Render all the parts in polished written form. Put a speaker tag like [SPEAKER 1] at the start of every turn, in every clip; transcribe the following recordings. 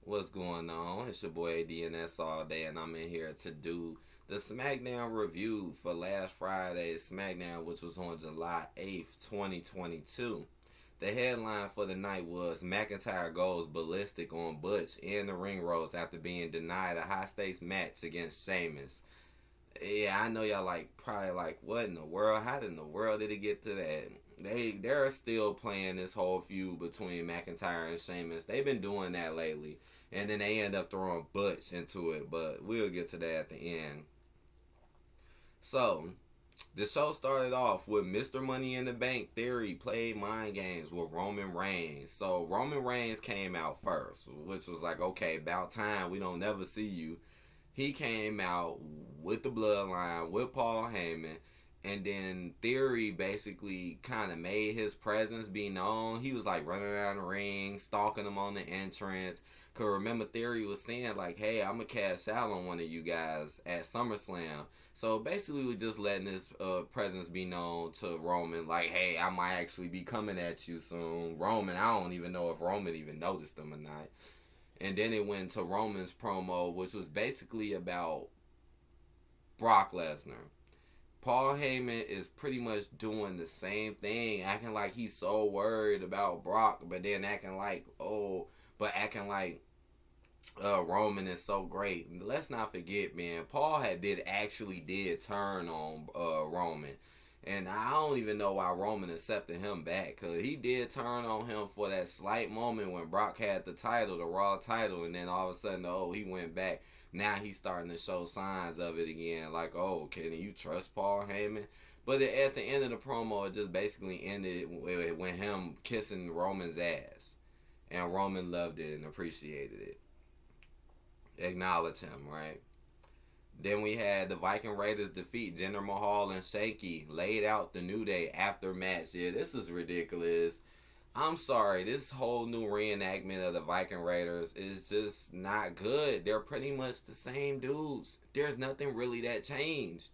[SPEAKER 1] What's going on? It's your boy DNS all day, and I'm in here to do the SmackDown review for last Friday's SmackDown, which was on July 8th, 2022. The headline for the night was McIntyre goes ballistic on Butch in the ring ropes after being denied a high stakes match against Sheamus. Yeah, I know y'all probably what in the world? How in the world did it get to that? They're still playing this whole feud between McIntyre and Sheamus. They've been doing that lately, and then they end up throwing Butch into it. But we'll get to that at the end. So the show started off with Mr. Money in the Bank Theory played mind games with Roman Reigns. So Roman Reigns came out first, which was like, okay, about time. We don't never see you. He came out with the bloodline with Paul Heyman, and then Theory basically kind of made his presence be known. He was like running around the ring, stalking them on the entrance. Cause remember Theory was saying like, "Hey, I'm gonna cash out on one of you guys at SummerSlam." So basically, we're just letting his presence be known to Roman, like, "Hey, I might actually be coming at you soon." Roman, I don't even know if Roman even noticed him or not. And then it went to Roman's promo, which was basically about Brock Lesnar. Paul Heyman is pretty much doing the same thing, acting like he's so worried about Brock, but then acting like Roman is so great. Let's not forget, man, Paul did turn on Roman. And I don't even know why Roman accepted him back. Because he did turn on him for that slight moment when Brock had the title, the Raw title. And then all of a sudden, he went back. Now he's starting to show signs of it again. Like, oh, can you trust Paul Heyman? But at the end of the promo, it just basically ended with him kissing Roman's ass. And Roman loved it and appreciated it. Acknowledge him, right? Then we had the Viking Raiders defeat Jinder Mahal and Shanky, laid out the New Day after match. Yeah, this is ridiculous. I'm sorry, this whole new reenactment of the Viking Raiders is just not good. They're pretty much the same dudes. There's nothing really that changed.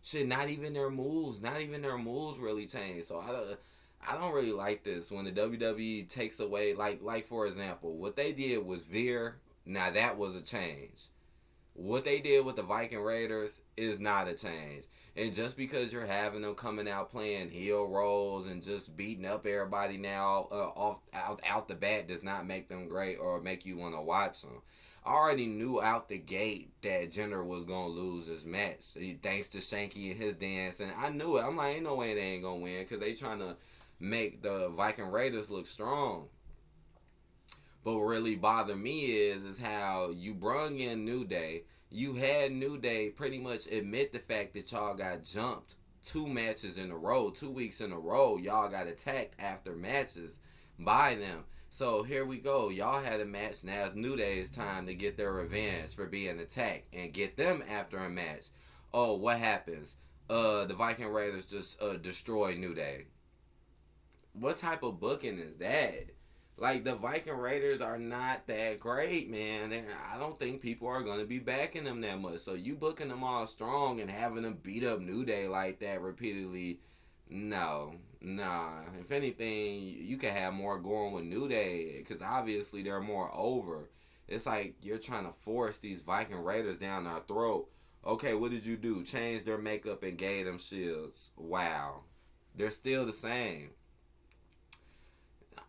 [SPEAKER 1] Shit, not even their moves really changed. So I don't really like this when the WWE takes away, like for example, what they did was Veer. Now that was a change. What they did with the Viking Raiders is not a change. And just because you're having them coming out playing heel roles and just beating up everybody now out the bat does not make them great or make you want to watch them. I already knew out the gate that Jinder was going to lose this match. Thanks to Shanky and his dance. And I knew it. I'm like, ain't no way they ain't going to win because they trying to make the Viking Raiders look strong. But what really bothered me is how you brung in New Day. You had New Day pretty much admit the fact that y'all got jumped 2 matches in a row, 2 weeks in a row. Y'all got attacked after matches by them. So here we go. Y'all had a match. Now it's New Day's time to get their revenge for being attacked and get them after a match. Oh, what happens? The Viking Raiders just destroy New Day. What type of booking is that? Like, the Viking Raiders are not that great, man. I don't think people are going to be backing them that much. So you booking them all strong and having them beat up New Day like that repeatedly, no. Nah. If anything, you could have more going with New Day because obviously they're more over. It's like you're trying to force these Viking Raiders down our throat. Okay, what did you do? Change their makeup and gave them shields. Wow. They're still the same.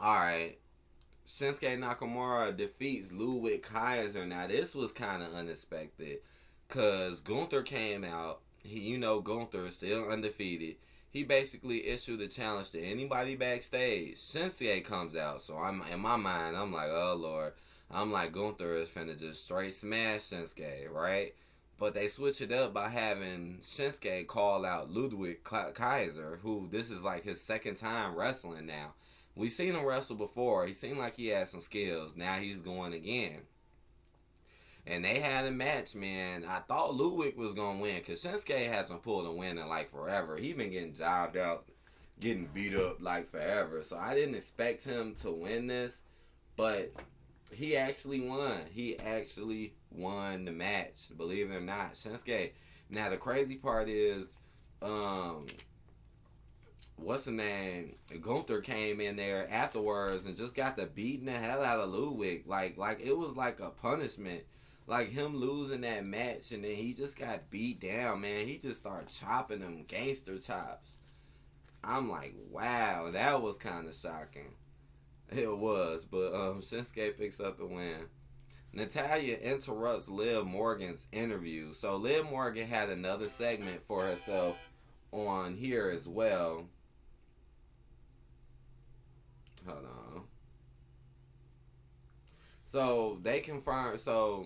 [SPEAKER 1] Alright. Shinsuke Nakamura defeats Ludwig Kaiser. Now this was kind of unexpected, cause Gunther came out. Gunther is still undefeated. He basically issued a challenge to anybody backstage. Shinsuke comes out, so I'm in my mind. I'm like, oh Lord. I'm like, Gunther is finna just straight smash Shinsuke, right? But they switch it up by having Shinsuke call out Ludwig Kaiser, who this is like his second time wrestling now. We seen him wrestle before. He seemed like he had some skills. Now he's going again. And they had a match, man. I thought Ludwig was going to win because Shinsuke hasn't pulled a win in like forever. He been getting jobbed out, getting beat up like forever. So I didn't expect him to win this. But he actually won. He actually won the match. Believe it or not. Shinsuke. Now the crazy part is, what's the name? Gunther came in there afterwards and just got the beating the hell out of Ludwig. Like it was like a punishment. Like him losing that match and then he just got beat down, man. He just started chopping them gangster chops. I'm like, wow, that was kind of shocking. It was, but Shinsuke picks up the win. Natalya interrupts Liv Morgan's interview. So Liv Morgan had another segment for herself on here as well. Hold on. So they confirmed. So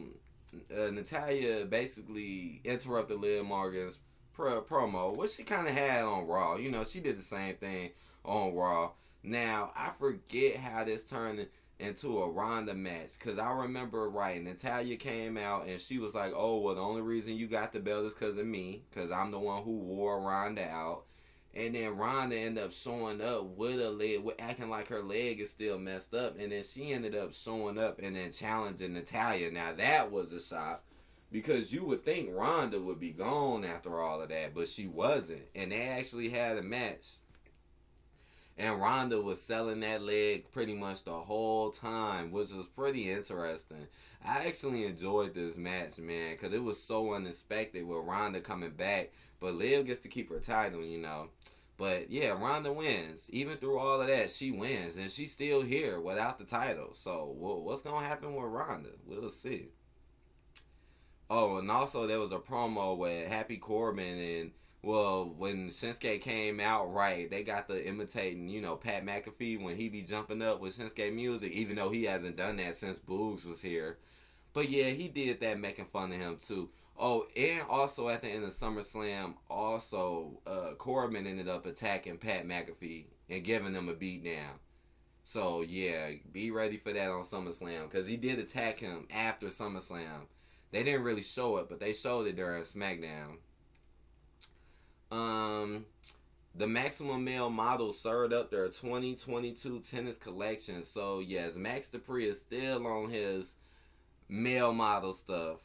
[SPEAKER 1] Natalya basically interrupted Liv Morgan's promo, which she kind of had on Raw. You know, she did the same thing on Raw. Now I forget how this turned into a Ronda match, because I remember right, Natalya came out and she was like, oh, well, the only reason you got the belt is because of me, because I'm the one who wore Ronda out. And then Ronda ended up showing up with a leg, acting like her leg is still messed up, and then she ended up showing up and then challenging Natalya. Now that was a shock, because you would think Ronda would be gone after all of that, but she wasn't, and they actually had a match. And Ronda was selling that leg pretty much the whole time, which was pretty interesting. I actually enjoyed this match, man, because it was so unexpected with Ronda coming back. But Liv gets to keep her title, you know. But yeah, Ronda wins. Even through all of that, she wins. And she's still here without the title. So what's going to happen with Ronda? We'll see. Oh, and also there was a promo with Happy Corbin and, well, when Shinsuke came out, right, they got the imitating, you know, Pat McAfee when he be jumping up with Shinsuke music, even though he hasn't done that since Boogs was here. But yeah, he did that, making fun of him too. Oh, and also at the end of SummerSlam, also Corbin ended up attacking Pat McAfee and giving him a beat down. So yeah, be ready for that on SummerSlam, because he did attack him after SummerSlam. They didn't really show it, but they showed it during SmackDown. The Maximum Male Models served up their 2022 tennis collection. So yes, Max Dupree is still on his male model stuff.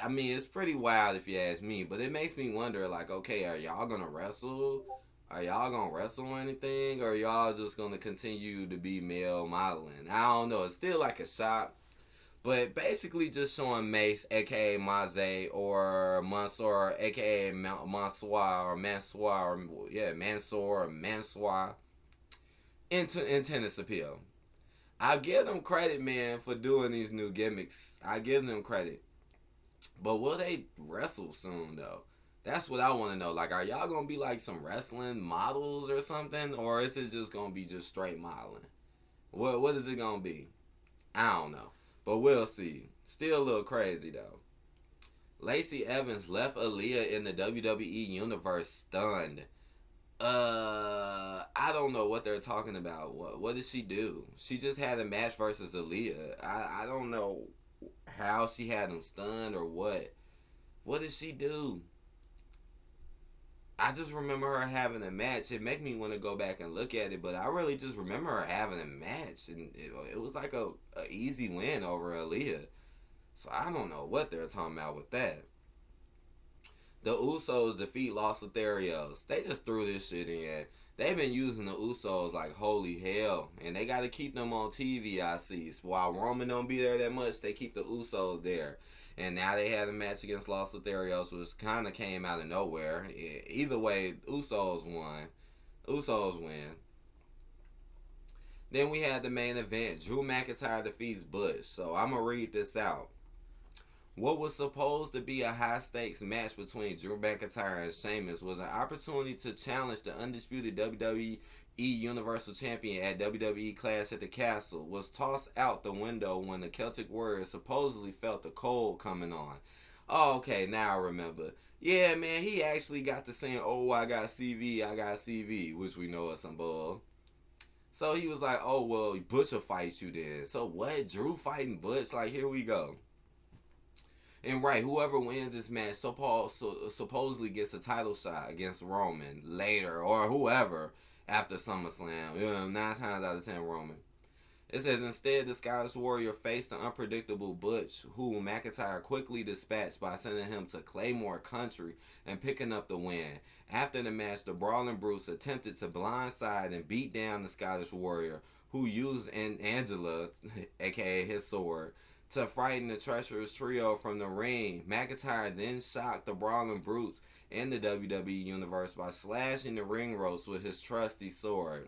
[SPEAKER 1] I mean, it's pretty wild if you ask me, but it makes me wonder, like, okay, are y'all gonna wrestle? Are y'all gonna wrestle or anything? Or are y'all just gonna continue to be male modeling? I don't know. It's still like a shock. But basically just showing Mace, a.k.a. Maze, or Mansoor, a.k.a. Mansoor, or Mansoor, Mansoor, or Mansoor, in tennis appeal. I give them credit, man, for doing these new gimmicks. I give them credit. But will they wrestle soon, though? That's what I want to know. Like, are y'all going to be like some wrestling models or something? Or is it just going to be just straight modeling? What is it going to be? I don't know. But we'll see. Still a little crazy, though. Lacey Evans left Aaliyah in the WWE Universe stunned. I don't know what they're talking about. What did she do? She just had a match versus Aaliyah. I don't know how she had him stunned or what. What did she do? I just remember her having a match. It made me want to go back and look at it, but I really just remember her having a match, and it was like a easy win over Aaliyah. So I don't know what they're talking about with that. The Usos defeat Los Etherios. They just threw this shit in. They've been using the Usos like holy hell, and they got to keep them on TV, I see. So while Roman don't be there that much, they keep the Usos there. And now they had a match against Los Etherios, which kind of came out of nowhere. Either way, Usos won. Usos win. Then we had the main event. Drew McIntyre defeats Bush. So I'm going to read this out. What was supposed to be a high-stakes match between Drew McIntyre and Sheamus was an opportunity to challenge the undisputed WWE Universal Champion at WWE Clash at the Castle was tossed out the window when the Celtic Warriors supposedly felt the cold coming on. Oh, okay, now I remember. Yeah, man, he actually got to saying, oh, I got CV, which we know is some bull. So he was like, oh, well, Butch will fight you then. So what? Drew fighting Butch? Like, here we go. And right, whoever wins this match supposedly gets a title shot against Roman later, or whoever after SummerSlam. 9 times out of 10 Roman. It says instead the Scottish Warrior faced the unpredictable Butch, who McIntyre quickly dispatched by sending him to Claymore Country and picking up the win. After the match, the Brawling Brutes attempted to blindside and beat down the Scottish Warrior, who used Angela, aka his sword, to frighten the treacherous trio from the ring. McIntyre then shocked the Brawling Brutes in the WWE Universe by slashing the ring ropes with his trusty sword.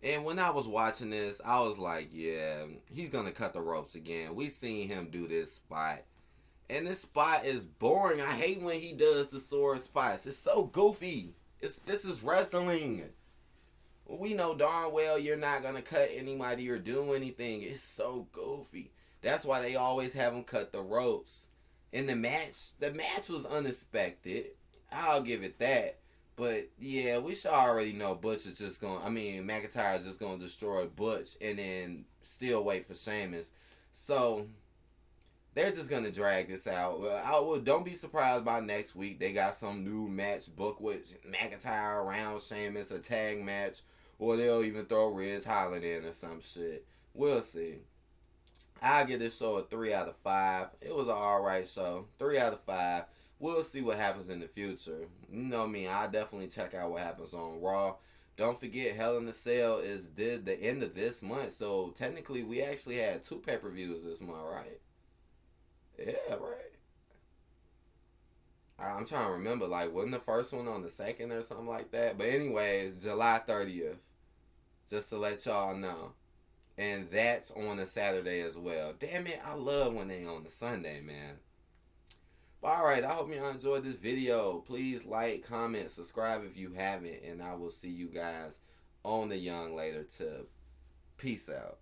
[SPEAKER 1] And when I was watching this, I was like, yeah, he's going to cut the ropes again. We seen him do this spot. And this spot is boring. I hate when he does the sword spots. It's so goofy. This is wrestling. We know darn well you're not going to cut anybody or do anything. It's so goofy. That's why they always have him cut the ropes. And the match was unexpected. I'll give it that. But, yeah, we should already know Butch is just going... McIntyre is just going to destroy Butch and then still wait for Sheamus. So, they're just going to drag this out. Don't be surprised by next week. They got some new match booked with McIntyre around Sheamus, a tag match. Or they'll even throw Ridge Holland in or some shit. We'll see. I'll give this show a 3 out of 5. It was an alright show. 3 out of 5. We'll see what happens in the future. You know me, I'll definitely check out what happens on Raw. Don't forget, Hell in a Cell is the end of this month. So, technically, we actually had 2 pay-per-views this month, right? Yeah, right. I'm trying to remember, wasn't the first one on the 2nd or something like that? But anyways, July 30th. Just to let y'all know. And that's on a Saturday as well. Damn it, I love when they on the Sunday, man. Alright, I hope y'all enjoyed this video. Please like, comment, subscribe if you haven't. And I will see you guys on the Young later. Peace out.